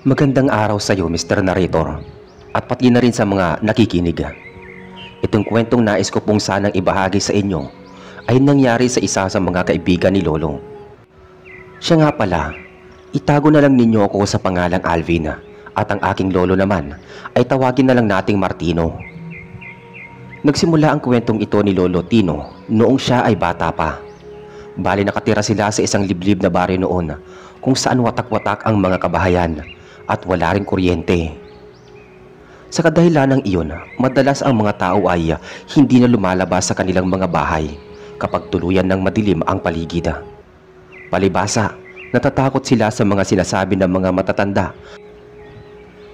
Magandang araw sa iyo, Mr. Narrator, at pati na rin sa mga nakikinig. Itong kwentong nais ko pong sanang ibahagi sa inyo ay nangyari sa isa sa mga kaibigan ni Lolo. Siya nga pala, itago na lang ninyo ako sa pangalang Alvin at ang aking lolo naman ay tawagin na lang nating Martino. Nagsimula ang kwentong ito ni Lolo Tino noong siya ay bata pa. Bali nakatira sila sa isang liblib na baryo noon kung saan watak-watak ang mga kabahayan at wala ring kuryente. Sa kadahilan ng iyon, madalas ang mga tao ay hindi na lumalabas sa kanilang mga bahay kapag tuluyan ng madilim ang paligid. Palibasa, natatakot sila sa mga sinasabi ng mga matatanda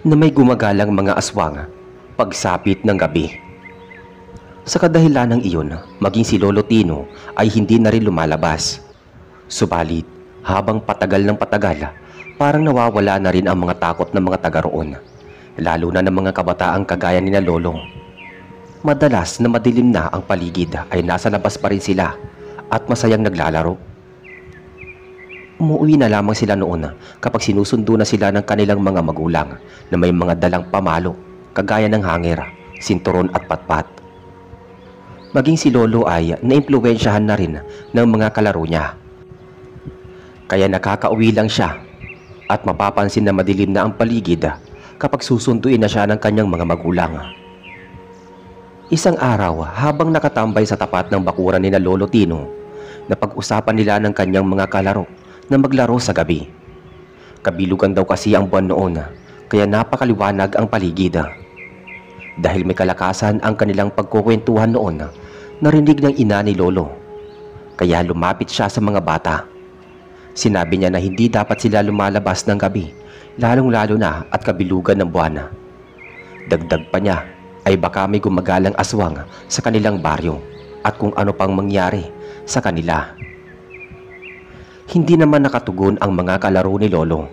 na may gumagalang mga aswang pagsapit ng gabi. Sa kadahilan ng iyon, maging si Lolo Tino ay hindi na rin lumalabas. Subalit, habang patagal ng patagal, parang nawawala na rin ang mga takot ng mga taga roon, lalo na ng mga kabataang kagaya ni na Lolo. Madalas na madilim na ang paligid ay nasa labas pa rin sila at masayang naglalaro. Umuwi na lamang sila noon kapag sinusundo na sila ng kanilang mga magulang na may mga dalang pamalo kagaya ng hanger, sinturon at patpat. Maging si Lolo ay naimpluwensyahan na rin ng mga kalaro niya. Kaya nakakauwi lang siya at mapapansin na madilim na ang paligid kapag susunduin na siya ng kanyang mga magulang. Isang araw, habang nakatambay sa tapat ng bakuran ni na Lolo Tino, napag-usapan nila ng kanyang mga kalaro na maglaro sa gabi. Kabilugan daw kasi ang buwan noon, kaya napakaliwanag ang paligid. Dahil may kalakasan ang kanilang pagkukwentuhan noon, narinig ng ina ni Lolo. Kaya lumapit siya sa mga bata. Sinabi niya na hindi dapat sila lumalabas ng gabi, lalong-lalo na at kabilugan ng buwan. Dagdag pa niya ay baka may gumagalang aswang sa kanilang baryo at kung ano pang mangyari sa kanila. Hindi naman nakatugon ang mga kalaro ni Lolo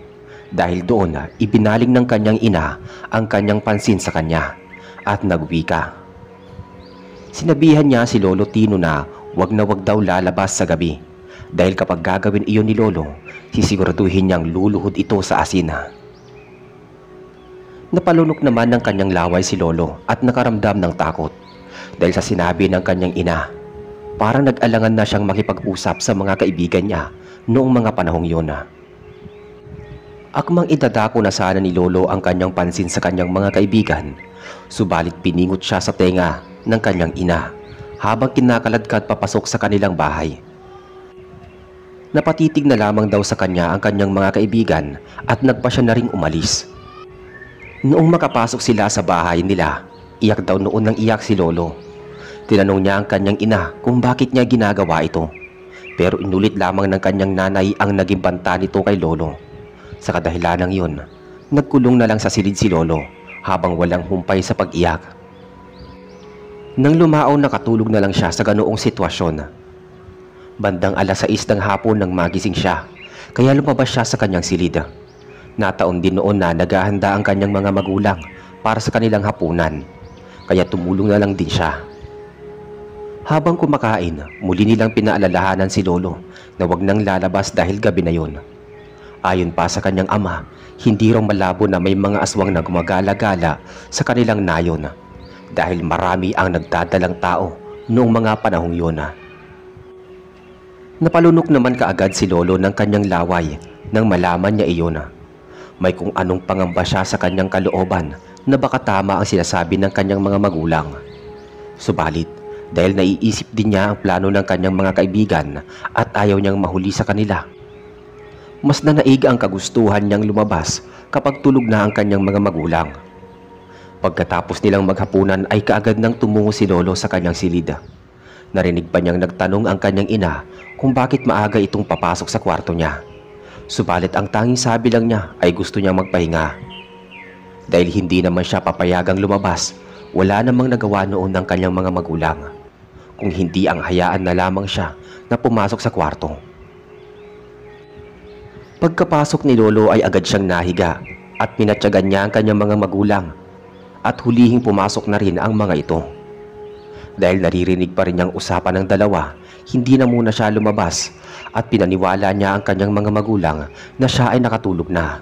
dahil doon ibinaling ng kanyang ina ang kanyang pansin sa kanya at nagwika. Sinabihan niya si Lolo Tino na wag daw lalabas sa gabi dahil kapag gagawin iyon ni Lolo, sisiguraduhin niyang luluhod ito sa asin. Napalunok naman ng kanyang laway si Lolo at nakaramdam ng takot dahil sa sinabi ng kanyang ina. Parang nag-alangan na siyang makipag-usap sa mga kaibigan niya noong mga panahong yun. Akmang idadako na sana ni Lolo ang kanyang pansin sa kanyang mga kaibigan, subalit piningot siya sa tenga ng kanyang ina habang kinakaladkad papasok sa kanilang bahay. Napatitig na lamang daw sa kanya ang kanyang mga kaibigan at nagpa siya na ring umalis. Noong makapasok sila sa bahay nila, iyak daw noon ng iyak si Lolo. Tinanong niya ang kanyang ina kung bakit niya ginagawa ito, pero inulit lamang ng kanyang nanay ang naging banta nito kay Lolo. Sa kadahilanang yun, nagkulong na lang sa silid si Lolo habang walang humpay sa pag-iyak. Nang lumao, nakatulog na lang siya sa ganoong sitwasyon. Bandang alas 6 ng hapon nang magising siya, kaya lumabas siya sa kanyang silid. Nataon din noon na naghahanda ang kanyang mga magulang para sa kanilang hapunan, kaya tumulong na lang din siya. Habang kumakain, muli nilang pinaalalahanan si Lolo na wag nang lalabas dahil gabi na yon. Ayon pa sa kanyang ama, hindi raw malabo na may mga aswang na gumagala-gala sa kanilang nayon dahil marami ang nagdadalang tao noong mga panahong yun. Napalunok naman kaagad si Lolo ng kanyang laway nang malaman niya iyon. May kung anong pangamba siya sa kanyang kalooban na baka tama ang sinasabi ng kanyang mga magulang. Subalit, dahil naiisip din niya ang plano ng kanyang mga kaibigan at ayaw niyang mahuli sa kanila, mas nanaig ang kagustuhan niyang lumabas kapag tulog na ang kanyang mga magulang. Pagkatapos nilang maghapunan ay kaagad nang tumungo si Lolo sa kanyang silid. Narinig pa niyang nagtanong ang kanyang ina kung bakit maaga itong papasok sa kwarto niya. Subalit ang tanging sabi lang niya ay gusto niyang magpahinga. Dahil hindi naman siya papayagang lumabas, wala namang nagawa noon ng kanyang mga magulang, kung hindi ang hayaan na lamang siya na pumasok sa kwarto. Pagkapasok ni Lolo ay agad siyang nahiga at pinatyagan niya ang kanyang mga magulang at hulihing pumasok na rin ang mga ito. Dahil naririnig pa rin niyang usapan ng dalawa, hindi na muna siya lumabas at pinaniwala niya ang kanyang mga magulang na siya ay nakatulog na.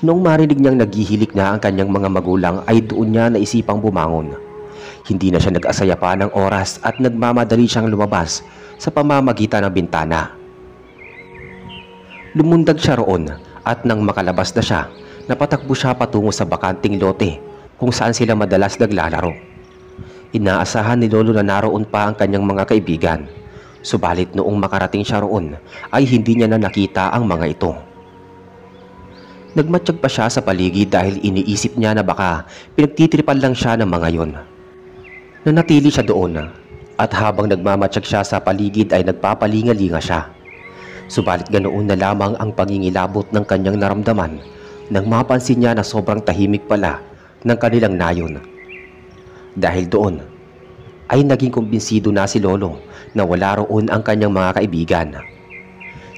Noong marinig niyang naghihilik na ang kanyang mga magulang ay doon niya naisipang bumangon. Hindi na siya nag-asaya pa ng oras at nagmamadali siyang lumabas sa pamamagitan ng bintana. Lumundag siya roon at nang makalabas na siya, napatakbo siya patungo sa bakanting lote kung saan sila madalas naglalaro. Inaasahan ni Lolo na naroon pa ang kanyang mga kaibigan. Subalit noong makarating siya roon ay hindi niya na nakita ang mga ito. Nagmatsyag pa siya sa paligid dahil iniisip niya na baka pinagtitripan lang siya ng mga yon. Nanatili siya doon at habang nagmamatsyag siya sa paligid ay nagpapalinga-linga siya. Subalit ganoon na lamang ang pangingilabot ng kanyang naramdaman nang mapansin niya na sobrang tahimik pala ng kanilang nayon. Dahil doon ay naging kumbinsido na si Lolo na wala roon ang kanyang mga kaibigan.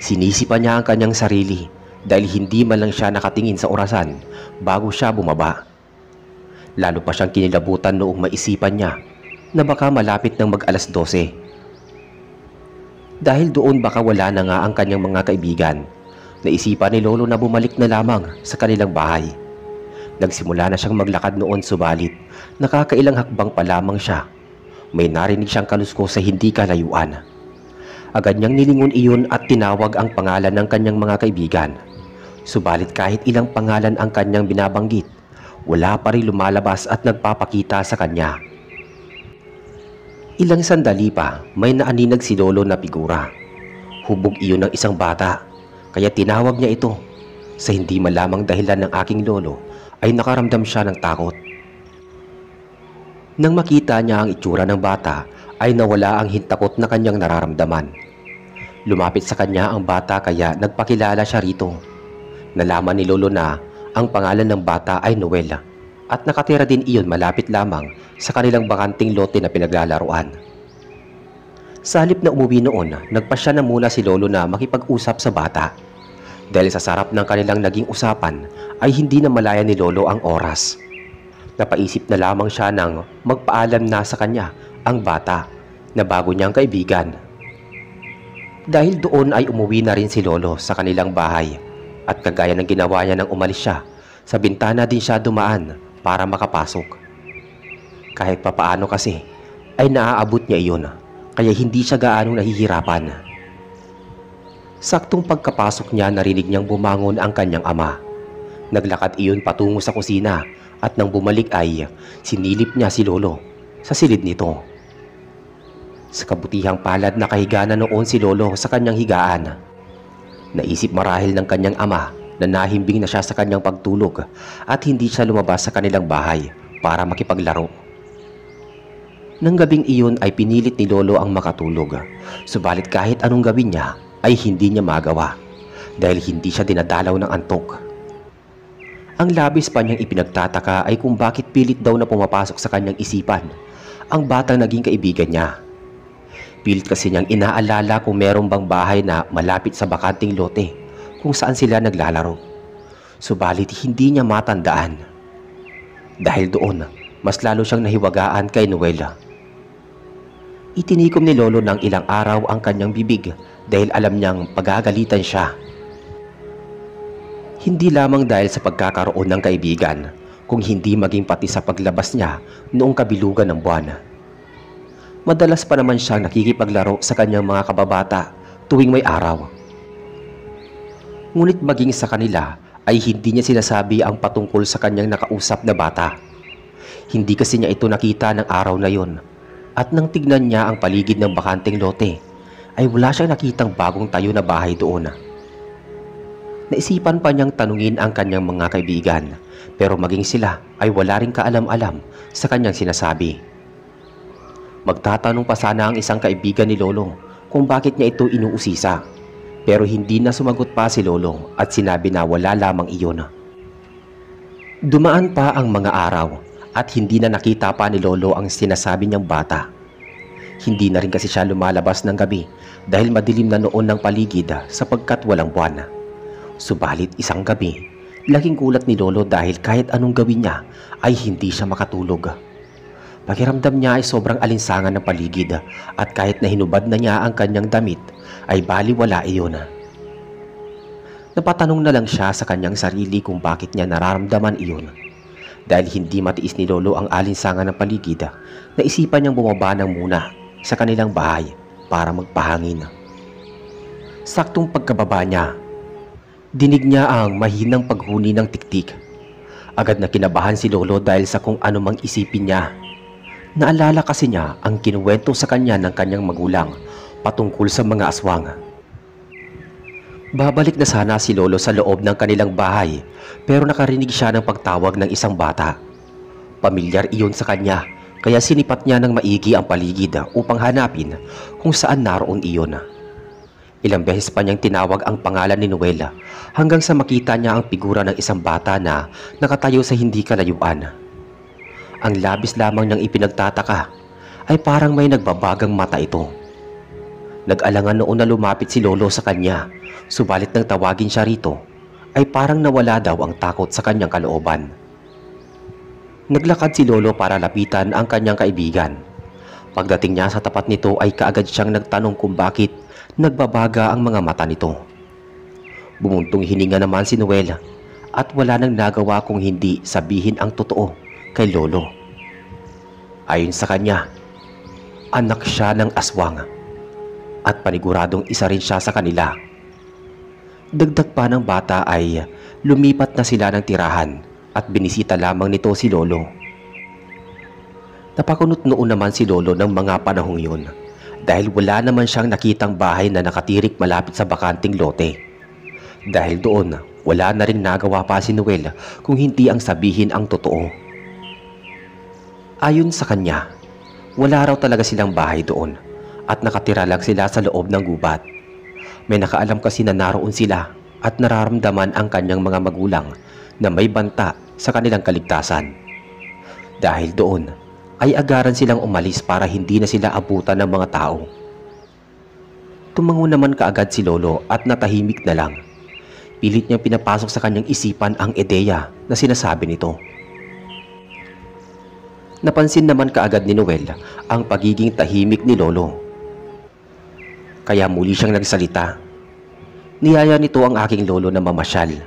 Sinisipa niya ang kanyang sarili dahil hindi man lang siya nakatingin sa orasan bago siya bumaba. Lalo pa siyang kinilabutan noong maisipan niya na baka malapit ng mag-alas 12. Dahil doon baka wala na nga ang kanyang mga kaibigan, naisipan ni Lolo na bumalik na lamang sa kanilang bahay. Nagsimula na siyang maglakad noon subalit nakakailang hakbang pa lamang siya. May narinig siyang kaluskos sa hindi kalayuan. Agad niyang nilingon iyon at tinawag ang pangalan ng kanyang mga kaibigan. Subalit kahit ilang pangalan ang kanyang binabanggit, wala pa rin lumalabas at nagpapakita sa kanya. Ilang sandali pa, may naaninag si Lolo na figura. Hubog iyon ng isang bata, kaya tinawag niya ito. Sa hindi malamang dahilan ng aking lolo, ay nakaramdam siya ng takot. Nang makita niya ang itsura ng bata, ay nawala ang hintakot na kanyang nararamdaman. Lumapit sa kanya ang bata kaya nagpakilala siya rito. Nalaman ni Lolo na ang pangalan ng bata ay Noel at nakatira din iyon malapit lamang sa kanilang bakanting lote na pinaglalaruan. Sa halip na umuwi noon, nagpasya na muna si Lolo na makipag-usap sa bata. Dahil sa sarap ng kanilang naging usapan ay hindi na malaya ni Lolo ang oras. Napaisip na lamang siya nang magpaalam na sa kanya ang bata na bago niyang kaibigan. Dahil doon ay umuwi na rin si Lolo sa kanilang bahay. At kagaya ng ginawa niya nang umalis siya, sa bintana din siya dumaan para makapasok. Kahit papaano kasi ay naaabot niya iyon, kaya hindi siya gaanong nahihirapan. Saktong pagkapasok niya narinig niyang bumangon ang kanyang ama. Naglakad iyon patungo sa kusina at nang bumalik ay sinilip niya si Lolo sa silid nito. Sa kabutihang palad nakahiga na noon si Lolo sa kanyang higaan. Naisip marahil ng kanyang ama na nahimbing na siya sa kanyang pagtulog at hindi siya lumabas sa kanilang bahay para makipaglaro. Nang gabing iyon ay pinilit ni Lolo ang makatulog. Subalit kahit anong gawin niya ay hindi niya magawa dahil hindi siya dinadalaw ng antok. Ang labis pa niyang ipinagtataka ay kung bakit pilit daw na pumapasok sa kanyang isipan ang batang naging kaibigan niya. Pilit kasi niyang inaalala kung meron bang bahay na malapit sa bakanting lote kung saan sila naglalaro. Subalit hindi niya matandaan. Dahil doon, mas lalo siyang nahiwagaan kay Noel. Itinikom ni Lolo ng ilang araw ang kanyang bibig dahil alam niyang pagagalitan siya. Hindi lamang dahil sa pagkakaroon ng kaibigan, kung hindi maging pati sa paglabas niya noong kabilugan ng buwan. Madalas pa naman siyang nakikipaglaro sa kanyang mga kababata tuwing may araw. Ngunit maging sa kanila ay hindi niya sinasabi ang patungkol sa kanyang nakausap na bata. Hindi kasi niya ito nakita ng araw na yon. At nang tignan niya ang paligid ng bakanting lote, ay wala siyang nakitang bagong tayo na bahay doon. Naisipan pa niyang tanungin ang kanyang mga kaibigan, pero maging sila ay wala ring kaalam-alam sa kanyang sinasabi. Magtatanong pa sana ang isang kaibigan ni Lolo kung bakit niya ito inuusisa, pero hindi na sumagot pa si Lolo at sinabi na wala lamang iyon. Dumaan pa ang mga araw at hindi na nakita pa ni Lolo ang sinasabi niyang bata. Hindi na rin kasi siya lumalabas ng gabi dahil madilim na noon ng paligid sapagkat walang buwan. Subalit isang gabi, laking gulat ni Lolo dahil kahit anong gawin niya ay hindi siya makatulog. Pakiramdam niya ay sobrang alinsangan ng paligid at kahit na hinubad na niya ang kanyang damit ay baliwala iyon. Napatanong na lang siya sa kanyang sarili kung bakit niya nararamdaman iyon. Dahil hindi matiis ni Lolo ang alinsangan ng paligid, naisipan niyang bumaba ng muna sa kanilang bahay para magpahangin. Saktong pagkababa niya, dinig niya ang mahinang paghuni ng tiktik. Agad na kinabahan si Lolo dahil sa kung ano mang isipin niya. Naalala kasi niya ang kinuwento sa kanya ng kanyang magulang patungkol sa mga aswang. Babalik na sana si Lolo sa loob ng kanilang bahay pero nakarinig siya ng pagtawag ng isang bata. Pamilyar iyon sa kanya kaya sinipat niya ng maigi ang paligid upang hanapin kung saan naroon iyon. Ilang beses pa niyang tinawag ang pangalan ni Noel hanggang sa makita niya ang figura ng isang bata na nakatayo sa hindi kalayuan. Ang labis lamang niyang ipinagtataka ay parang may nagbabagang mata ito. Nag-alangan noon na lumapit si Lolo sa kanya, subalit nang tawagin siya rito ay parang nawala daw ang takot sa kanyang kalooban. Naglakad si Lolo para lapitan ang kanyang kaibigan. Pagdating niya sa tapat nito ay kaagad siyang nagtanong kung bakit nagbabaga ang mga mata nito. Bumuntong hininga naman si Noel at wala nang nagawa kung hindi sabihin ang totoo kay Lolo. Ayon sa kanya, anak siya ng aswang at paniguradong isa rin siya sa kanila. Dagdag pa ng bata ay lumipat na sila ng tirahan at binisita lamang nito si Lolo. Napakunot noon naman si Lolo ng mga panahong yun dahil wala naman siyang nakitang bahay na nakatirik malapit sa bakanting lote. Dahil doon, wala na rin nagawa pa si Noel kung hindi ang sabihin ang totoo. Ayon sa kanya, wala raw talaga silang bahay doon at nakatira lang sila sa loob ng gubat. May nakaalam kasi na naroon sila at nararamdaman ang kanyang mga magulang na may banta sa kanilang kaligtasan. Dahil doon ay agaran silang umalis para hindi na sila abutan ng mga tao. Tumango naman kaagad si Lolo at natahimik na lang. Pilit niyang pinapasok sa kanyang isipan ang ideya na sinasabi nito. Napansin naman kaagad ni Noel ang pagiging tahimik ni Lolo. Kaya muli siyang nagsalita. Niyaya nito ang aking lolo na mamasyal.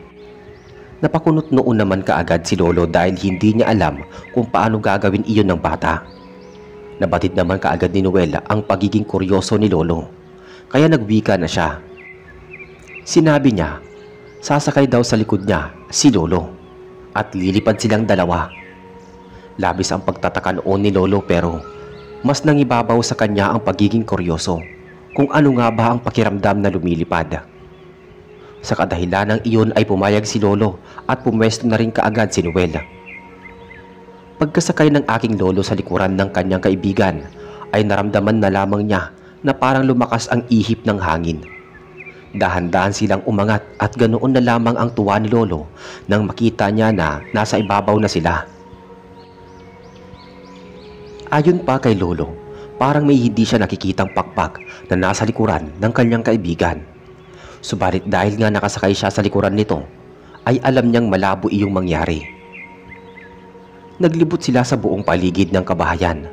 Napakunot noon naman kaagad si Lolo dahil hindi niya alam kung paano gagawin iyon ng bata. Nabatid naman kaagad ni Noel ang pagiging kuryoso ni Lolo. Kaya nagwika na siya. Sinabi niya, sasakay daw sa likod niya si Lolo at lilipad silang dalawa. Labis ang pagtataka noon ni Lolo pero mas nangibabaw sa kanya ang pagiging kuryoso kung ano nga ba ang pakiramdam na lumilipad. Sa kadahilanang iyon ay pumayag si Lolo at pumwesto na rin kaagad si Noel. Pagkasakay ng aking lolo sa likuran ng kanyang kaibigan ay naramdaman na lamang niya na parang lumakas ang ihip ng hangin. Dahan-dahan silang umangat at ganoon na lamang ang tuwa ni Lolo nang makita niya na nasa ibabaw na sila. Ayon pa kay Lolo, parang may hindi siya nakikitang pakpak na nasa likuran ng kanyang kaibigan. Subalit dahil nga nakasakay siya sa likuran nito, ay alam niyang malabo iyong mangyari. Naglibot sila sa buong paligid ng kabahayan.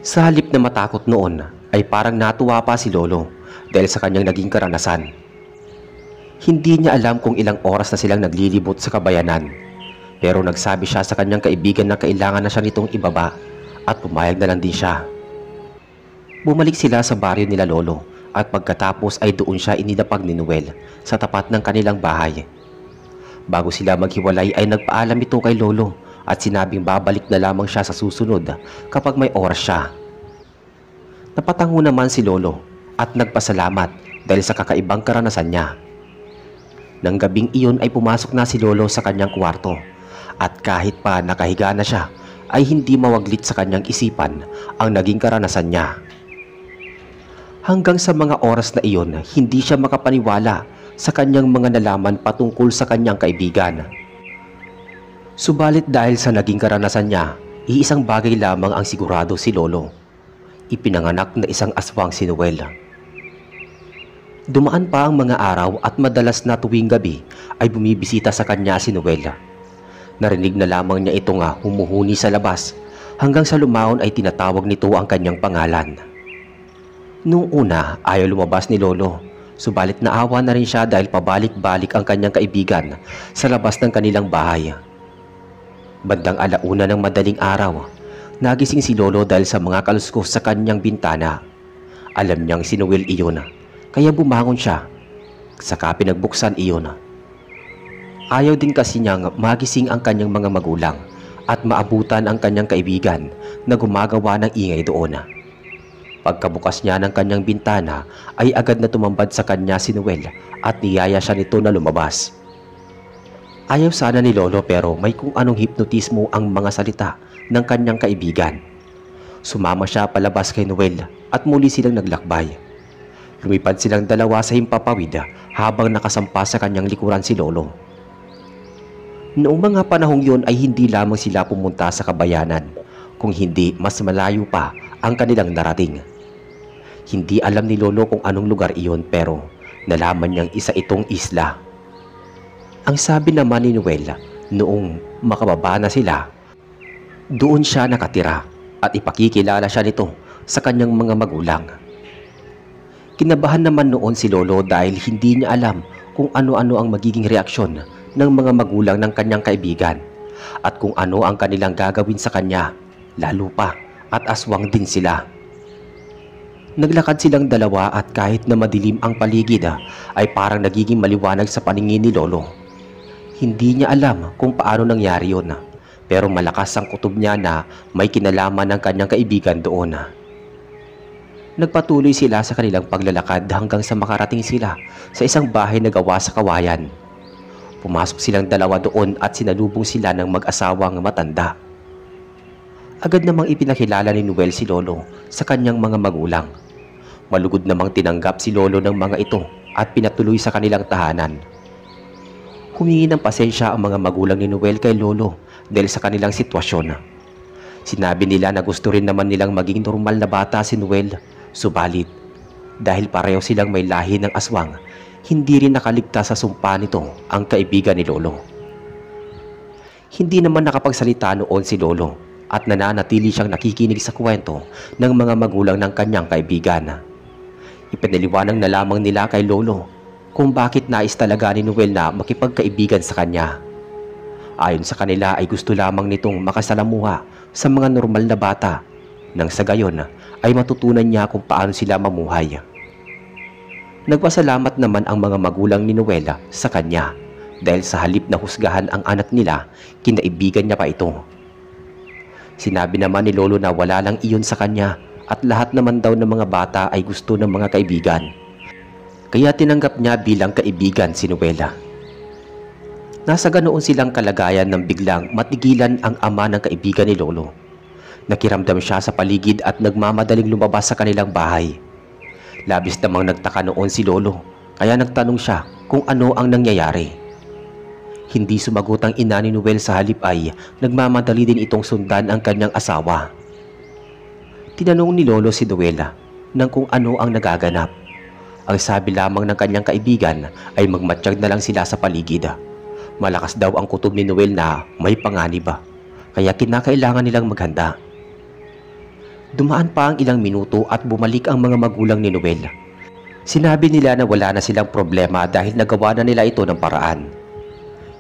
Sa halip na matakot noon, ay parang natuwa pa si Lolo dahil sa kanyang naging karanasan. Hindi niya alam kung ilang oras na silang naglilibot sa kabayanan, pero nagsabi siya sa kanyang kaibigan na kailangan na siya nitong ibaba at pumayag na lang din siya. Bumalik sila sa baryo nila Lolo at pagkatapos ay doon siya inilapag ni Noel sa tapat ng kanilang bahay. Bago sila maghiwalay ay nagpaalam ito kay Lolo at sinabing babalik na lamang siya sa susunod kapag may oras siya. Napatango naman si Lolo at nagpasalamat dahil sa kakaibang karanasan niya. Nang gabing iyon ay pumasok na si Lolo sa kanyang kwarto at kahit pa nakahiga na siya ay hindi mawaglit sa kanyang isipan ang naging karanasan niya. Hanggang sa mga oras na iyon, hindi siya makapaniwala sa kanyang mga nalaman patungkol sa kanyang kaibigan. Subalit dahil sa naging karanasan niya, iisang bagay lamang ang sigurado si Lolo. Ipinanganak na isang aswang si Noel. Dumaan pa ang mga araw at madalas na tuwing gabi ay bumibisita sa kanya si Noel. Narinig na lamang niya ito nga humuhuni sa labas hanggang sa lumaon ay tinatawag nito ang kanyang pangalan. Noong una ayaw lumabas ni Lolo, Subalit naawa na rin siya dahil pabalik-balik ang kanyang kaibigan sa labas ng kanilang bahay. Bandang 1:00 ng madaling araw, nagising si Lolo dahil sa mga kaluskos sa kanyang bintana. Alam niyang si Noel iyon, kaya bumangon siya. Saka pinagbuksan iyon. Ayaw din kasi niyang magising ang kanyang mga magulang at maabutan ang kanyang kaibigan na gumagawa ng ingay doon. Pagkabukas niya ng kanyang bintana ay agad na tumambad sa kanya si Noel at niyaya siya nito na lumabas. Ayaw sana ni Lolo pero may kung anong hipnotismo ang mga salita ng kanyang kaibigan. Sumama siya palabas kay Noel at muli silang naglakbay. Lumipad silang dalawa sa himpapawid habang nakasampa sa kanyang likuran si Lolo. Noong mga panahong yun ay hindi lamang sila pumunta sa kabayanan, kung hindi mas malayo pa ang kanilang narating. Hindi alam ni Lolo kung anong lugar iyon pero nalaman niyang isa itong isla. Ang sabi naman ni Noel, noong makababa na sila, doon siya nakatira at ipakikilala siya nito sa kanyang mga magulang. Kinabahan naman noon si Lolo dahil hindi niya alam kung ano-ano ang magiging reaksyon ng mga magulang ng kanyang kaibigan at kung ano ang kanilang gagawin sa kanya, lalo pa at aswang din sila. Naglakad silang dalawa at kahit na madilim ang paligid ay parang nagiging maliwanag sa paningin ni Lolo. Hindi niya alam kung paano nangyari yun, pero malakas ang kutob niya na may kinalaman ng kanyang kaibigan doon. Nagpatuloy sila sa kanilang paglalakad hanggang sa makarating sila sa isang bahay na gawa sa kawayan. Pumasok silang dalawa doon at sinalubong sila ng mag-asawang matanda. Agad namang ipinakilala ni Noel si Lolo sa kanyang mga magulang. Malugod namang tinanggap si Lolo ng mga ito at pinatuloy sa kanilang tahanan. Humingi ng pasensya ang mga magulang ni Noel kay Lolo dahil sa kanilang sitwasyon. Sinabi nila na gusto rin naman nilang maging normal na bata si Noel, subalit dahil pareho silang may lahi ng aswang, hindi rin nakaligtas sa sumpa nito ang kaibigan ni Lolo. Hindi naman nakapagsalita noon si Lolo at nananatili siyang nakikinig sa kwento ng mga magulang ng kanyang kaibigan. Ipinaliwanag na lamang nila kay Lolo kung bakit nais talaga ni Noel na makipagkaibigan sa kanya. Ayon sa kanila ay gusto lamang nitong makasalamuha sa mga normal na bata nang sa gayon ay matutunan niya kung paano sila mamuhay. Nagpasalamat naman ang mga magulang ni Noel sa kanya dahil sa halip na husgahan ang anak nila, kinaibigan niya pa ito. Sinabi naman ni Lolo na wala lang iyon sa kanya at lahat naman daw ng mga bata ay gusto ng mga kaibigan. Kaya tinanggap niya bilang kaibigan si Noel. Nasa ganoon silang kalagayan nang biglang matigilan ang ama ng kaibigan ni Lolo. Nakiramdam siya sa paligid at nagmamadaling lumabas sa kanilang bahay. Labis namang nagtaka noon si Lolo, kaya nagtanong siya kung ano ang nangyayari. Hindi sumagot ang ina ni Noel, sa halip ay nagmamadali din itong sundan ang kanyang asawa. Tinanong ni Lolo si Noel ng kung ano ang nagaganap. Ang sabi lamang ng kanyang kaibigan ay magmatsyag na lang sila sa paligid. Malakas daw ang kutob ni Noel na may panganib, kaya kinakailangan nilang maghanda. Dumaan pa ang ilang minuto at bumalik ang mga magulang ni Noel. Sinabi nila na wala na silang problema dahil nagawa na nila ito ng paraan.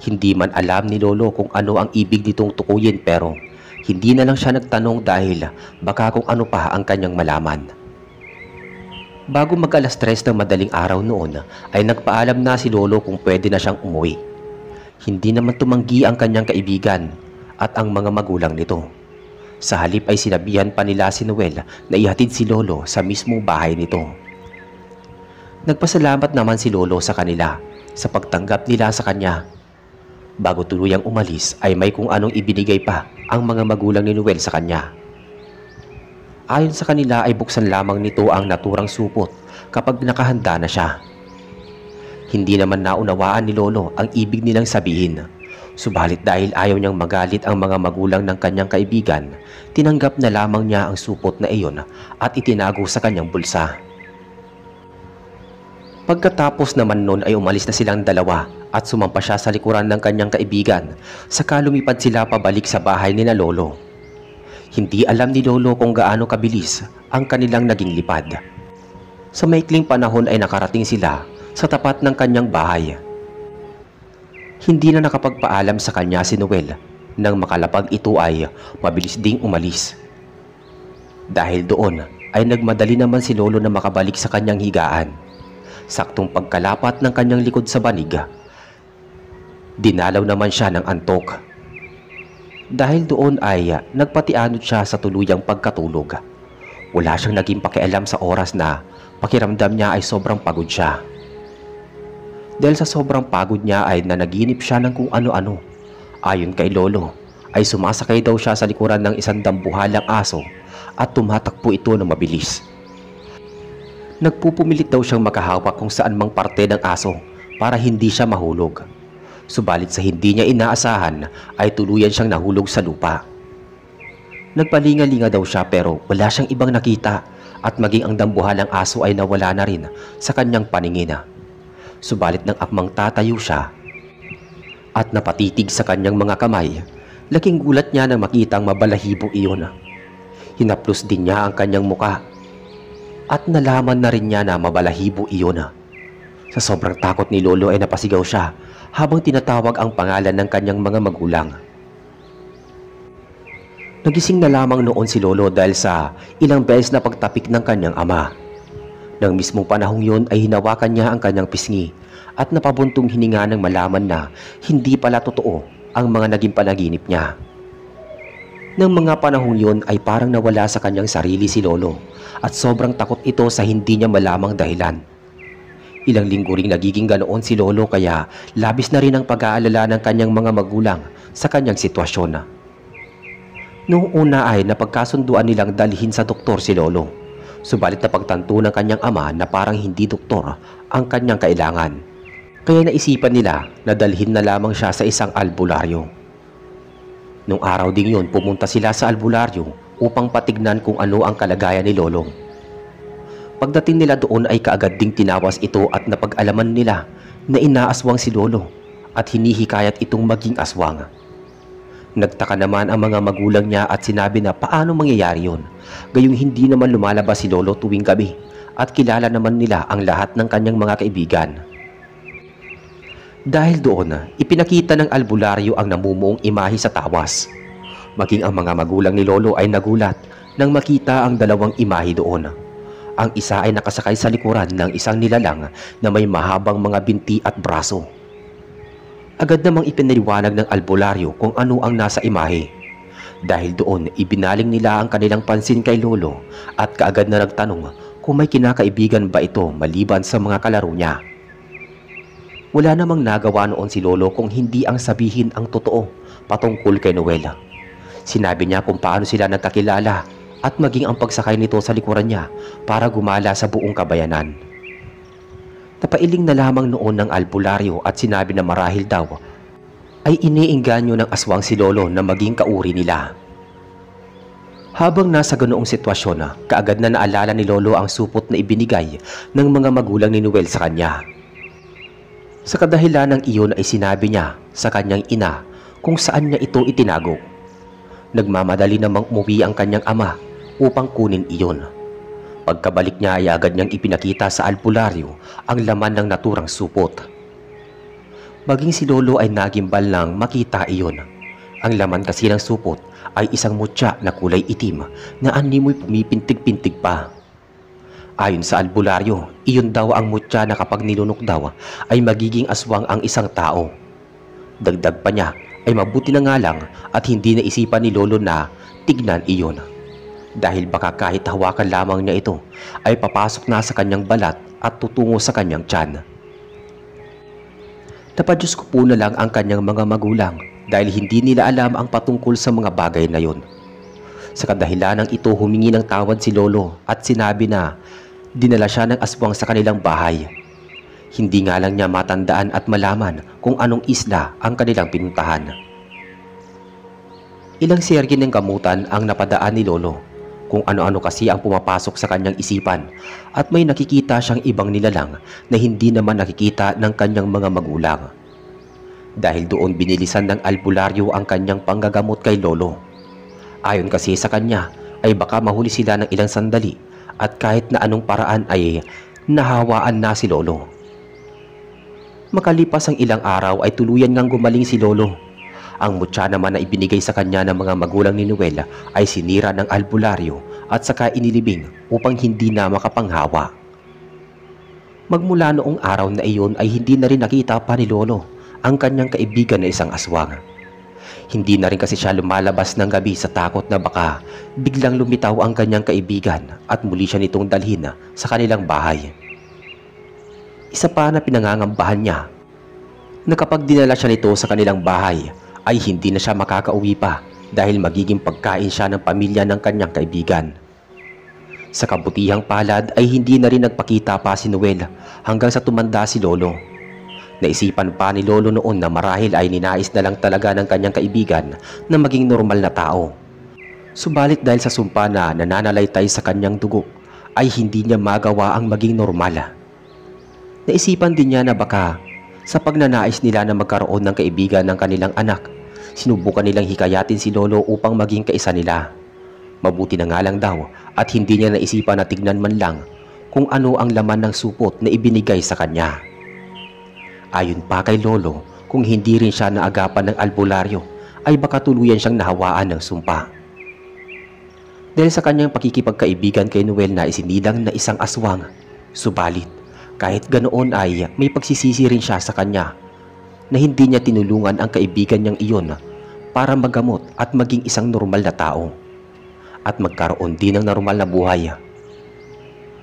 Hindi man alam ni Lolo kung ano ang ibig nitong tukuyin pero hindi na lang siya nagtanong dahil baka kung ano pa ang kanyang malaman. Bago mag-3 ng madaling araw noon ay nagpaalam na si Lolo kung pwede na siyang umuwi. Hindi naman tumanggi ang kanyang kaibigan at ang mga magulang nito. Sa halip ay sinabihan pa nila si Noel na ihatid si Lolo sa mismong bahay nito. Nagpasalamat naman si Lolo sa kanila sa pagtanggap nila sa kanya. Bago tuluyang umalis ay may kung anong ibinigay pa ang mga magulang ni Noel sa kanya. Ayon sa kanila ay buksan lamang nito ang naturang supot kapag nakahanda na siya. Hindi naman naunawaan ni Lolo ang ibig nilang sabihin. Subalit dahil ayaw niyang magalit ang mga magulang ng kanyang kaibigan, tinanggap na lamang niya ang supot na iyon at itinago sa kanyang bulsa. Pagkatapos naman nun ay umalis na silang dalawa at sumampa siya sa likuran ng kanyang kaibigan, saka lumipad sila pabalik sa bahay nina Lolo. Hindi alam ni Lolo kung gaano kabilis ang kanilang naging lipad. Sa maikling panahon ay nakarating sila sa tapat ng kanyang bahay. Hindi na nakapagpaalam sa kanya si Noel nang makalapag ito ay mabilis ding umalis. Dahil doon ay nagmadali naman si Lolo na makabalik sa kanyang higaan. Saktong pagkalapat ng kanyang likod sa banig, dinalaw naman siya ng antok. Dahil doon ay nagpatianod siya sa tuluyang pagkatulog. Wala siyang naging pakialam sa oras na pakiramdam niya ay sobrang pagod siya. Dahil sa sobrang pagod niya ay nanaginip siya ng kung ano-ano. Ayon kay Lolo ay sumasakay daw siya sa likuran ng isang dambuhalang aso at tumatakbo ito ng mabilis. Nagpupumilit daw siyang makahawak kung saan mang parte ng aso para hindi siya mahulog. Subalit sa hindi niya inaasahan ay tuluyan siyang nahulog sa lupa. Nagpalinga-linga daw siya pero wala siyang ibang nakita at maging ang dambuhalang aso ay nawala na rin sa kanyang paningin. Subalit nang akmang tatayo siya at napatitig sa kanyang mga kamay, laking gulat niya nang makitang mabalahibo iyon. Hinaplos din niya ang kanyang muka at nalaman na rin niya na mabalahibo iyon. Sa sobrang takot ni Lolo ay napasigaw siya habang tinatawag ang pangalan ng kanyang mga magulang. Nagising na lamang noon si Lolo dahil sa ilang beses na pagtapik ng kanyang ama. Nang mismong panahong yun ay hinawakan niya ang kanyang pisngi at napabuntong hininga nang malaman na hindi pala totoo ang mga naging panaginip niya. Nang mga panahong yun ay parang nawala sa kanyang sarili si Lolo at sobrang takot ito sa hindi niya malamang dahilan. Ilang linggo ring nagiging ganoon si Lolo kaya labis na rin ang pag-aalala ng kanyang mga magulang sa kanyang sitwasyon. Noong una ay napagkasunduan nilang dalhin sa doktor si Lolo. Subalit napagtanto ng kanyang ama na parang hindi doktor ang kanyang kailangan. Kaya naisipan nila na dalhin na lamang siya sa isang albularyo. Nung araw ding yun pumunta sila sa albularyo upang patignan kung ano ang kalagayan ni Lolo. Pagdating nila doon ay kaagad ding tinawas ito at napag-alaman nila na inaaswang si Lolo at hinihikayat itong maging aswang. Nagtaka naman ang mga magulang niya at sinabi na paano mangyayari yun, gayong hindi naman lumalabas si Lolo tuwing gabi at kilala naman nila ang lahat ng kanyang mga kaibigan. Dahil doon, ipinakita ng albularyo ang namumuong imahe sa tawas. Maging ang mga magulang ni Lolo ay nagulat nang makita ang dalawang imahe doon. Ang isa ay nakasakay sa likuran ng isang nilalang na may mahabang mga binti at braso. Agad namang ipinaliwanag ng albularyo kung ano ang nasa imahe. Dahil doon, ibinaling nila ang kanilang pansin kay Lolo at kaagad na nagtanong kung may kinakaibigan ba ito maliban sa mga kalaro niya. Wala namang nagawa noon si Lolo kung hindi ang sabihin ang totoo patungkol kay Noel. Sinabi niya kung paano sila nagkakilala at maging ang pagsakay nito sa likuran niya para gumala sa buong kabayanan. Napailing na lamang noon ng albularyo at sinabi na marahil daw ay iniingganyo ng aswang si Lolo na maging kauri nila. Habang nasa ganoong sitwasyon, kaagad na naalala ni Lolo ang supot na ibinigay ng mga magulang ni Noel sa kanya. Sa kadahilan ng iyon ay sinabi niya sa kanyang ina kung saan niya ito itinago. Nagmamadali namang umuwi ang kanyang ama upang kunin iyon. Pagkabalik niya ay agad niyang ipinakita sa albularyo ang laman ng naturang supot. Maging si Lolo ay nagimbal nang makita iyon. Ang laman kasi ng supot ay isang mutya na kulay itim na animoy pumipintig-pintig pa. Ayon sa albularyo, iyon daw ang mutya na kapag nilunok daw ay magiging aswang ang isang tao. Dagdag pa niya ay mabuti na nga lang at hindi naisipan ni Lolo na tignan iyon. Dahil baka kahit hawakan lamang niya ito ay papasok na sa kanyang balat at tutungo sa kanyang tiyan. Napadyos ko po na lang ang kanyang mga magulang dahil hindi nila alam ang patungkol sa mga bagay na yon. Sa kadahilanang ito humingi ng tawad si Lolo at sinabi na dinala siya ng aswang sa kanilang bahay. Hindi nga lang niya matandaan at malaman kung anong isla ang kanilang pinuntahan. Ilang serye ng gamutan ang napadaan ni Lolo, kung ano-ano kasi ang pumapasok sa kanyang isipan at may nakikita siyang ibang nilalang na hindi naman nakikita ng kanyang mga magulang. Dahil doon binilisan ng albularyo ang kanyang panggagamot kay Lolo. Ayon kasi sa kanya ay baka mahuli sila ng ilang sandali at kahit na anong paraan ay nahawaan na si Lolo. Makalipas ang ilang araw ay tuluyan ngang gumaling si Lolo. Ang mutya naman na ibinigay sa kanya ng mga magulang ni Noel ay sinira ng albularyo at saka inilibing upang hindi na makapanghawa. Magmula noong araw na iyon ay hindi na rin nakita pa ni Lolo ang kanyang kaibigan na isang aswang. Hindi na rin kasi siya lumalabas ng gabi sa takot na baka biglang lumitaw ang kanyang kaibigan at muli siya nitong dalhin sa kanilang bahay. Isa pa na pinangangambahan niya na kapag dinala siya nito sa kanilang bahay ay hindi na siya makakauwi pa dahil magiging pagkain siya ng pamilya ng kanyang kaibigan. Sa kabutihang palad ay hindi na rin nagpakita pa si Noel hanggang sa tumanda si Lolo. Naisipan pa ni Lolo noon na marahil ay ninais na lang talaga ng kanyang kaibigan na maging normal na tao. Subalit dahil sa sumpa na nananalaytay sa kanyang dugo ay hindi niya magawa ang maging normal. Naisipan din niya na baka sa pagnanais nila na magkaroon ng kaibigan ng kanilang anak, sinubukan nilang hikayatin si Lolo upang maging kaisa nila. Mabuti na nga lang daw at hindi niya naisipan na tignan man lang kung ano ang laman ng supot na ibinigay sa kanya. Ayon pa kay Lolo, kung hindi rin siya naagapan ng albularyo ay baka tuluyan siyang nahawaan ng sumpa. Dahil sa kanyang pakikipagkaibigan kay Noel na isinilang na isang aswang, subalit kahit ganoon ay may pagsisisi rin siya sa kanya na hindi niya tinulungan ang kaibigan niyang iyon para magamot at maging isang normal na tao at magkaroon din ng normal na buhay.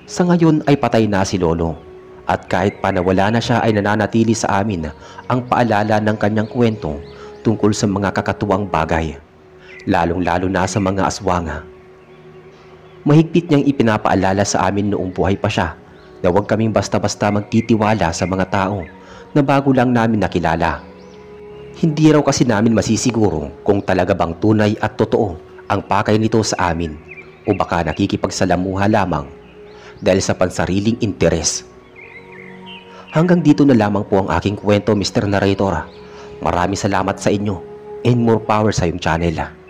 Sa ngayon ay patay na si Lolo. At kahit pa nawala na siya ay nananatili sa amin ang paalala ng kanyang kwento tungkol sa mga kakatuwang bagay, lalong-lalo na sa mga aswang. Mahigpit niyang ipinapaalala sa amin noong buhay pa siya na huwag kaming basta-basta magtitiwala sa mga tao na bago lang namin nakilala. Hindi raw kasi namin masisiguro kung talaga bang tunay at totoo ang pakay nito sa amin o baka nakikipagsalamuha lamang dahil sa pansariling interes. Hanggang dito na lamang po ang aking kwento, Mr. Narrator. Maraming salamat sa inyo and more power sa iyong channel.